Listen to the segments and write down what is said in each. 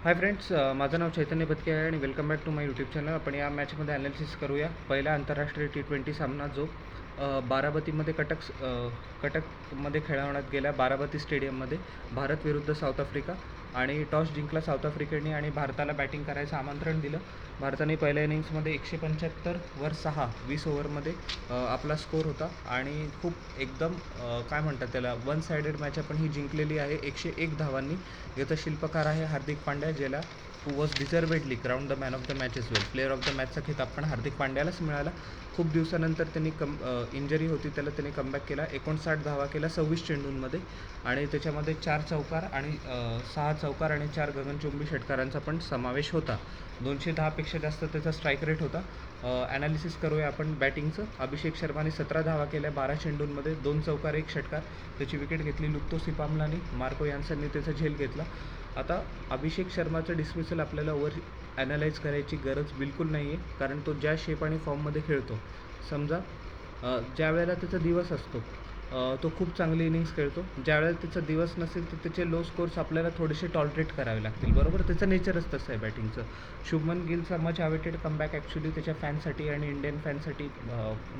Hi friends, माझं नाव चैतन्य बदके आहे आणि welcome back to my YouTube channel. आपण या मॅचमध्ये ॲनालिसिस करूया पहिला आंतरराष्ट्रीय T20 सामना जो बारामतीमध्ये कटकमध्ये खेळवण्यात गेला. बारामती स्टेडियममध्ये भारत विरुद्ध साऊथ आफ्रिका. आणि टॉस जिंकला साऊथ आफ्रिकेने आणि भारताला बॅटिंग करायचं आमंत्रण दिलं. भारताने पहिल्या इनिंग्समध्ये 175 वर 6 20 ओव्हरमध्ये आपला स्कोर होता आणि खूप एकदम काय म्हणतात त्याला वन सायडेड मॅच आपण ही जिंकलेली आहे 101 धावांनी. याचा शिल्पकार आहे हार्दिक पांड्या, ज्याला who was deservedly crowned the man of the match as well. Player of the मॅचचा खिताब पण हार्दिक पांड्यालाच मिळाला. खूप दिवसानंतर त्यांनी इंजरी होती त्याला त्यांनी कमबॅक केला. 59 धावा केला 26 चेंडूंमध्ये आणि त्याच्यामध्ये 4 चौकार आणि 6 चौकार आणि 4 गगनचुंबी षटकारांचा पण समावेश होता. 210पेक्षा जास्त त्याचा स्ट्राईक रेट होता. ॲनालिसिस करूया आपण बॅटिंगचं. अभिषेक शर्माने 17 धावा केल्या 12 चेंडूंमध्ये, 2 चौकार 1 षटकार. त्याची विकेट घेतली लुक्तो सिपामलानी. मार्को यान्सनने त्याचा झेल घेतला. आता अभिषेक शर्माचं डिसमिसल आपल्याला ॲनालाइज करायची गरज बिलकुल नाही आहे, कारण तो ज्या शेप आणि फॉर्ममध्ये खेळतो, समजा ज्या वेळेला त्याचा दिवस असतो तो खूप चांगली इनिंग्स खेळतो. ज्यावेळेला त्याचा दिवस नसेल तर त्याचे लो स्कोर्स आपल्याला थोडेसे टॉलरेट करावे लागतील, बरोबर. त्याचं नेचरच तसं आहे बॅटिंगचं. शुभमन गिलचा मच अवेटेड कमबॅक ॲक्च्युली त्याच्या फॅनसाठी आणि इंडियन फॅनसाठी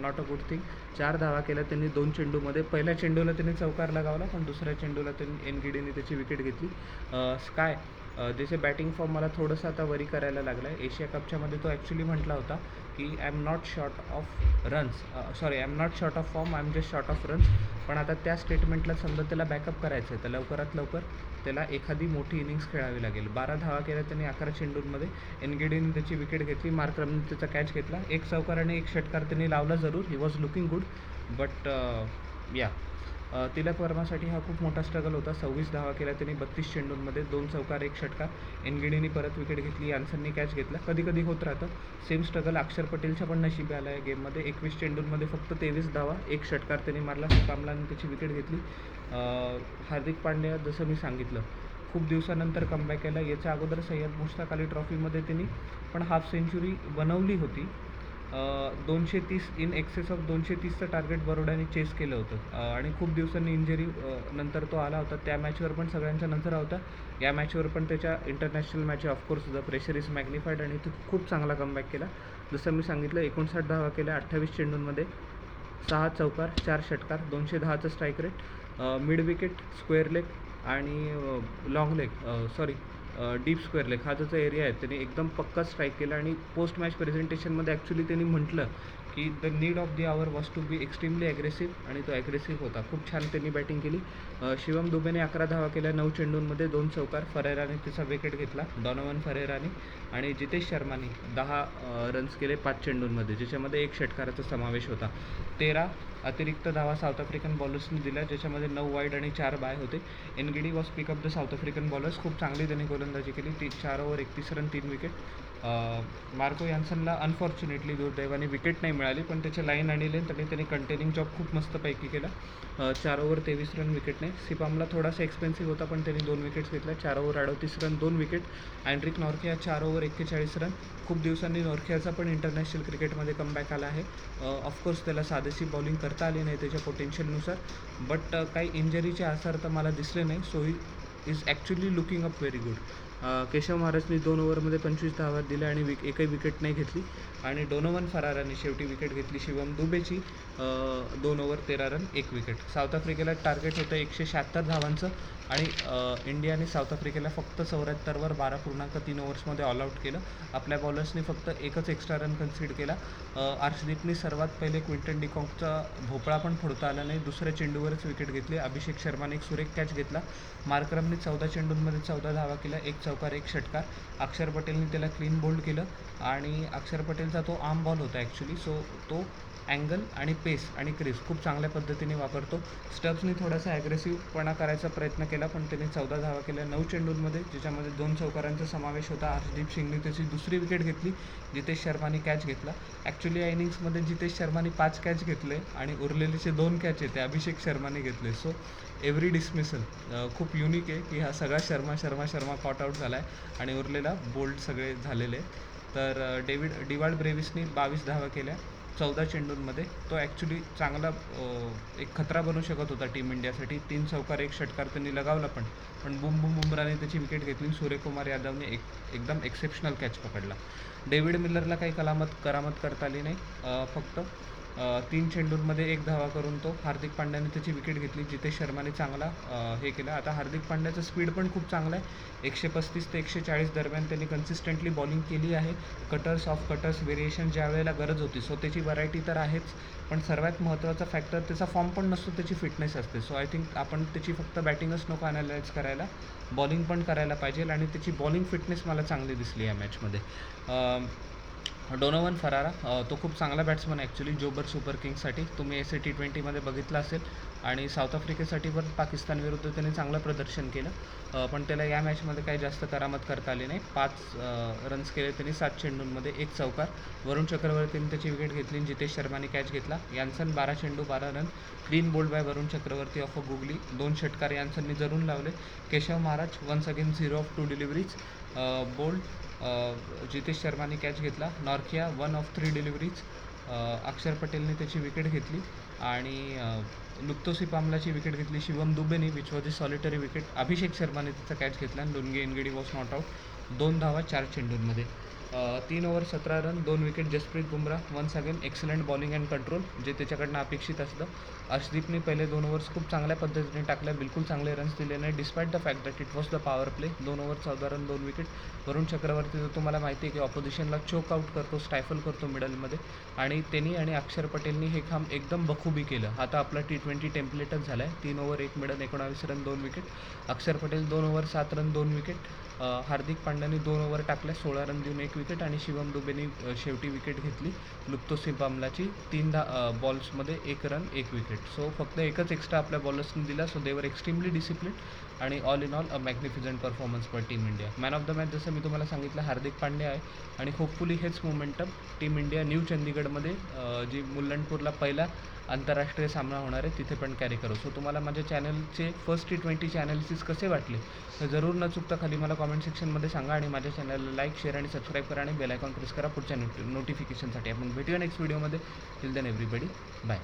नॉट अ गुड थिंग. 4 धावा केल्या त्यांनी 2 चेंडूमध्ये. पहिल्या चेंडूला त्यांनी चौकार लगावला, पण दुसऱ्या चेंडूला त्यांनी एनगिडीने त्याची विकेट घेतली. स्काय त्याचे बॅटिंग फॉर्म मला थोडंसं आता वरी करायला लागला आहे. एशिया कपच्यामध्ये तो ॲक्च्युली म्हटला होता की I am not short of runs, sorry I am not short of form, I am just short of runs. पण आता त्या स्टेटमेंटला समजा त्याला बॅकअप करायचं आहे तर लवकरात लवकर त्याला एखादी मोठी इनिंग्स खेळावी लागेल. 12 धावा केल्या त्यांनी 11 चेंडूंमध्ये. एनगिडीने त्याची विकेट घेतली. मार्करमने त्याचा कॅच घेतला. 1 चौकार आणि 1 षटकार त्यांनी लावला जरूर. He was looking good, but या तिलक वर्मासाठी हा खूप मोठा स्ट्रगल होता. 26 धावा केल्या त्यांनी 32 चेंडूंमध्ये, 2 चौकार 1 षटकार. एनगिडीने परत विकेट घेतली. यान्सनने कॅच घेतला. कधी कधी होत राहतं. सेम स्ट्रगल अक्षर पटेलच्या पण नशिबी आला आहे गेममध्ये. 21 चेंडूंमध्ये फक्त 23 धावा, 1 षटकार त्यांनी मारला. सिपामलाने त्याची विकेट घेतली. हार्दिक पांड्या, जसं मी सांगितलं, खूप दिवसानंतर कमबॅक केला. याच्या अगोदर सय्यद मुश्ताक अली ट्रॉफीमध्ये त्यांनी पण हाफ सेंचुरी बनवली होती. 230 इन एक्सेस ऑफ 230चं टार्गेट बरोड्याने चेस केलं होतं आणि खूप दिवसांनी इंजरी नंतर तो आला होता. त्या मॅचवर पण सगळ्यांच्या नजरा होता. या मॅचवर पण त्याच्या international match of course the pressure is magnified आणि तो खूप चांगला कमबॅक केला. जसं मी सांगितलं 59 धावा केल्या 28 चेंडूंमध्ये, 6 चौकार 4 षटकार, 210चं strike rate. Mid wicket, square leg आणि long leg, deep square leg हा त्याचा एरिया आहे. त्याने एकदम पक्का स्ट्राईक केला आणि पोस्ट मॅच प्रेझेंटेशनमध्ये ॲक्च्युली त्यांनी म्हटलं की the need of the hour was to be extremely aggressive, आणि तो ॲग्रेसिव्ह होता. खूप छान त्यांनी बॅटिंग केली. शिवम दुबेने 11 धावा केल्या 9 चेंडूंमध्ये, 2 चौकार. फरेराने त्याचा विकेट घेतला, डॉनोवन फरेराने. आणि जितेश शर्माने 10 रन्स केले 5 चेंडूंमध्ये, ज्याच्यामध्ये 1 षटकाराचा समावेश होता. 13 अतिरिक्त धावा साऊथ आफ्रिकन बॉलर्सनी दिल्या, ज्याच्यामध्ये 9 वाईड आणि 4 बाय होते. Ngidi was pick up the South African bowlers. खूप चांगली त्यांनी गोलंदाजी केली. 4 ओव्हर 31 रन 3 विकेट. मार्को यान्सनला अनफॉर्च्युनेटली दुर्दैवाने विकेट नाही मिळाली, पण त्याचे लाईन आणि लेंथ आणि त्यांनी कंटेनिंग जॉब खूप मस्तपैकी केला. 4 ओव्हर 23 रन विकेटने. सिपामला थोडासा एक्सपेन्सिव्ह होता, पण त्यांनी 2 विकेट्स घेतल्या. 4 ओव्हर 38 रन 2 विकेट. अँड्रिक नॉर्किया 4 ओव्हर 41 रन. खूप दिवसांनी नॉर्कियाचा पण इंटरनॅशनल क्रिकेटमध्ये कमबॅक आला आहे. ऑफकोर्स त्याला साधेशी बॉलिंग करता आली नाही त्याच्या पोटेन्शियलनुसार, बट काही इंजरीचे आसार तर मला दिसले नाही. So he is actually looking up very good. Keshav महाराजनी 2 ओव्हरमध्ये 25 धावा दिल्या आणि एकही विकेट नाही घेतली. आणि डोनोवन फराराने शेवटी विकेट घेतली शिवम दुबेची. 2 ओव्हर 13 रन 1 विकेट. साऊथ आफ्रिकेला टार्गेट होतं 176 धावांचं आणि इंडियाने साऊथ आफ्रिकेला फक्त 74वर 12.3 ओव्हर्समध्ये ऑल आऊट केलं. आपल्या बॉलर्सनी फक्त एकच एक्स्ट्रा रन कन्सिड केला. अर्शदीपने सर्वात पहिले क्विंटन डिकॉकचा भोपळा पण फोडता आला नाही. दुसऱ्या चेंडूवरच विकेट घेतली. अभिषेक शर्माने एक सुरेख कॅच घेतला. मार्करमने 14 चेंडूंमध्ये 14 धावा केल्या, 1 चौकार 1 षटकार. अक्षर पटेलने त्याला क्लीन बोल्ड केलं आणि अक्षर पटेलचा तो आर्म बॉल होता ॲक्च्युली, सो तो अँगल आणि पेस आणि क्रीज खूप चांगल्या पद्धतीने वापरतो. स्टब्सनी थोडासा ॲग्रेसिव्हपणा करायचा प्रयत्न केला, पण त्याने 14 धावा केल्या 9 चेंडूंमध्ये, ज्याच्यामध्ये 2 चौकारांचा समावेश होता. अर्शदीप सिंगने त्याची दुसरी विकेट घेतली. जितेश शर्माने कॅच घेतला. ॲक्च्युली या इनिंग्समध्ये जितेश शर्माने 5 कॅच घेतले आणि उरलेलेचे 2 कॅच ते अभिषेक शर्माने घेतले. सो एव्हरी डिसमिसल खूप युनिक आहे की हा सगळा शर्मा कॉट आऊट झाला आहे आणि उरलेला बोल्ड सगळे झालेले. तर डिवाल्ड ब्रेविसनी 22 धावा केल्या 14 चेंडूंमध्ये तो ॲक्च्युली चांगला एक खतरा बनू शकत होता टीम इंडियासाठी. 3 चौकार 1 षटकार त्यांनी लगावला पण बुमराने त्याची विकेट घेतली. सूर्यकुमार यादवने एकदम एक्सेप्शनल कॅच पकडला. डेव्हिड मिलरला काही करामत करता आली नाही. फक्त 3 चेंडूंमध्ये 1 धावा करून तो हार्दिक पांड्याने त्याची विकेट घेतली. जितेश शर्माने चांगला हे केलं. आता हार्दिक पांड्याचं स्पीड पण खूप चांगलं आहे. 135 ते 140 दरम्यान त्यांनी कन्सिस्टंटली बॉलिंग केली आहे. कटर्स, ऑफ कटर्स, व्हेरिएशन ज्या वेळेला गरज होती, सो त्याची व्हरायटी तर आहेच, पण सर्वात महत्त्वाचा फॅक्टर त्याचा फॉर्म पण नसतो, त्याची फिटनेस असते. सो आय थिंक आपण त्याची फक्त बॅटिंगच नको ॲनालाइज करायला, बॉलिंग पण करायला पाहिजे आणि त्याची बॉलिंग फिटनेस मला चांगली दिसली या मॅचमध्ये. डोनोवन फरारा तो खूप चांगला बॅट्समन आहे ॲक्च्युली जोबर सुपर किंग्ससाठी. तुम्ही एस T20मध्ये बघितलं असेल आणि साऊथ आफ्रिकेसाठी पण पाकिस्तान विरुद्ध त्याने चांगलं प्रदर्शन केलं. पण त्याला या मॅचमध्ये काही जास्त करामत करता आली नाही. 5 रन्स केले त्यांनी 7 चेंडूंमध्ये, 1 चौकार. वरुण चक्रवर्तीने त्याची विकेट घेतली. जितेश शर्माने कॅच घेतला. यान्सन 12 चेंडू 12 run, clean bowled by Varun Chakravarthy off a googly. 2 षटकार यान्सननी जरूर लावले. Keshav Maharaj once again 0 off 2 deliveries, bowled. Jitesh शर्माने कॅच घेतला. Nortje 1 off 3 deliveries. अक्षर पटेलने त्याची विकेट घेतली आणि लुप्तोसी पामलाची विकेट घेतली शिवम दुबेने, which was a solitary wicket. Abhishek शर्माने त्याचा कॅच घेतला आणि डोंगे एनगेडी वॉज नॉट आउट. 2 धावा 4 चेंडूंमध्ये. 3 over 17 run, 2 wicket. Jasprit Bumrah once again excellent bowling and control, जे त्याच्याकडनं अपेक्षित असतं. अर्शदीपने पहिले 2 ओव्हर्स खूप चांगल्या पद्धतीने टाकल्या, बिलकुल चांगले रन्स दिले नाही despite the fact that it was the power play. 2 over 14 run, 2 wicket. Varun Chakravarthy तर तुम्हाला माहिती आहे की ऑपोजिशनला चोक आउट करतो, स्टायफल करतो मिडलमध्ये, आणि त्यांनी आणि अक्षर पटेलनी हे काम एकदम बखूबी केलं. आता आपला T20 टेम्पलेटच झाला आहे. 3 ओव्हर 1 मिडल, 19 रन, 2 विकेट. अक्षर पटेल 2 ओव्हर 7 रन, 2 विकेट. हार्दिक पांड्याने 2 ओव्हर टाकल्या, 16 रन देऊन 1 विकेट, आणि शिवम दुबेने शेवटी विकेट घेतली. लुप्तोसी पामलाची 3 बॉल्समध्ये 1 रन 1 विकेट. सो फक्त एकच एक्स्ट्रा आपल्या बॉलर्सने दिला. सो देवर एक्स्ट्रीमली डिसिप्लिन आणि all in all a magnificent performance for team India. Man of the match जसं मी तुम्हाला सांगितलं हार्दिक पांड्या आहे, आणि होपफुली हेच मोमेंटम टीम इंडिया न्यू चंदीगडमध्ये जी मुल्लनपूरला पहिला आंतरराष्ट्रीय सामना होणार आहे तिथे पण कॅरी करू. सो तुम्हाला माझ्या चॅनलचे फर्स्ट T20चे ॲनालिसिस कसे वाटले तर जरूर न चुकता खाली मला कॉमेंट सेक्शनमध्ये सांगा, आणि माझ्या चॅनलला लाईक, शेअर आणि सबस्क्राईब करा, आणि बेल आयकॉन प्रेस करा पुढच्या नोटिफिकेशनसाठी. आपण भेटूया नेक्स्ट व्हिडिओमध्ये. Till then everybody, bye.